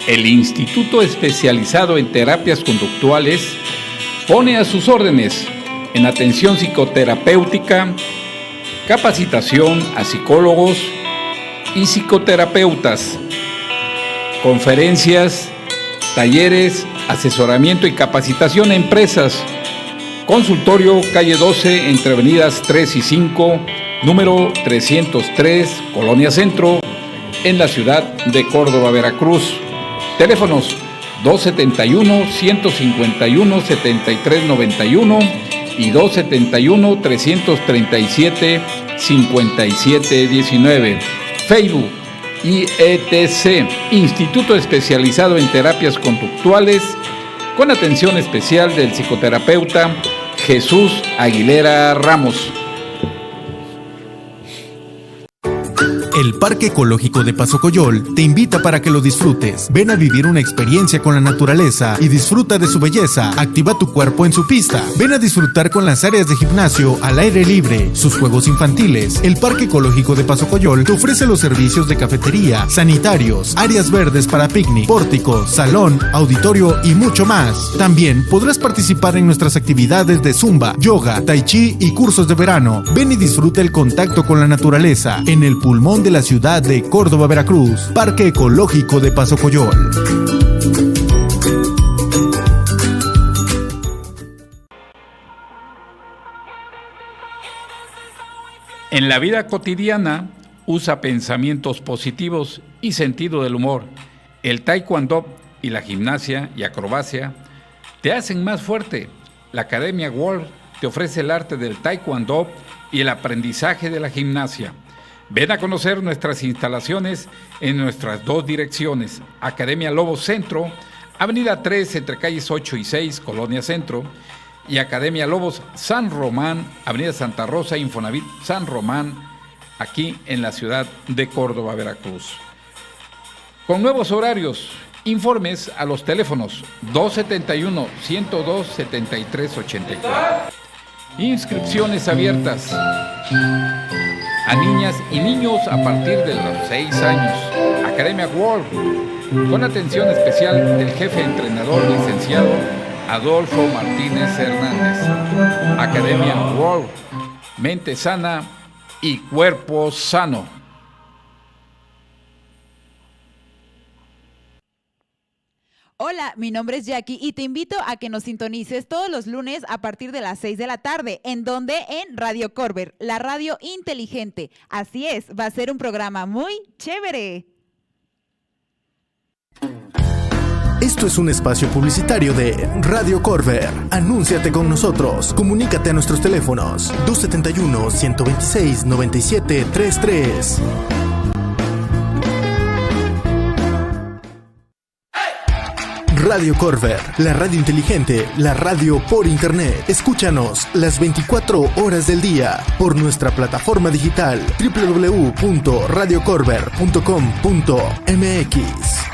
El Instituto Especializado en Terapias Conductuales pone a sus órdenes en atención psicoterapéutica, capacitación a psicólogos y psicoterapeutas, conferencias, talleres, asesoramiento y capacitación a empresas. Consultorio calle 12 entre avenidas 3 y 5, número 303, Colonia Centro, en la ciudad de Córdoba, Veracruz. Teléfonos 271-151-7391 y 271-337-5719. Facebook IETC, Instituto Especializado en Terapias Conductuales, con atención especial del psicoterapeuta Jesús Aguilera Ramos. El Parque Ecológico de Paso Coyol te invita para que lo disfrutes. Ven a vivir una experiencia con la naturaleza y disfruta de su belleza. Activa tu cuerpo en su pista. Ven a disfrutar con las áreas de gimnasio al aire libre, sus juegos infantiles. El Parque Ecológico de Paso Coyol te ofrece los servicios de cafetería, sanitarios, áreas verdes para picnic, pórtico, salón, auditorio y mucho más. También podrás participar en nuestras actividades de zumba, yoga, tai chi y cursos de verano. Ven y disfruta el contacto con la naturaleza en el pulmón de la ciudad de Córdoba, Veracruz. Parque Ecológico de Paso Coyol. En la vida cotidiana, usa pensamientos positivos y sentido del humor. El taekwondo y la gimnasia y acrobacia te hacen más fuerte. La Academia World te ofrece el arte del taekwondo y el aprendizaje de la gimnasia. Ven a conocer nuestras instalaciones en nuestras 2 direcciones. Academia Lobos Centro, Avenida 3 entre calles 8 y 6, Colonia Centro, y Academia Lobos San Román, Avenida Santa Rosa, Infonavit San Román, aquí en la ciudad de Córdoba, Veracruz. Con nuevos horarios, informes a los teléfonos 271-102-7384. Inscripciones abiertas a niñas y niños a partir de los 6 años. Academia World, con atención especial del jefe entrenador licenciado Adolfo Martínez Hernández. Academia World, mente sana y cuerpo sano. Hola, mi nombre es Jackie y te invito a que nos sintonices todos los lunes a partir de las 6 de la tarde. ¿En donde? En Radio Corber, la radio inteligente. Así es, va a ser un programa muy chévere. Esto es un espacio publicitario de Radio Corber. Anúnciate con nosotros. Comunícate a nuestros teléfonos 271-126-9733. Radio Corber, la radio inteligente, la radio por internet. Escúchanos las 24 horas del día por nuestra plataforma digital www.radiocorber.com.mx.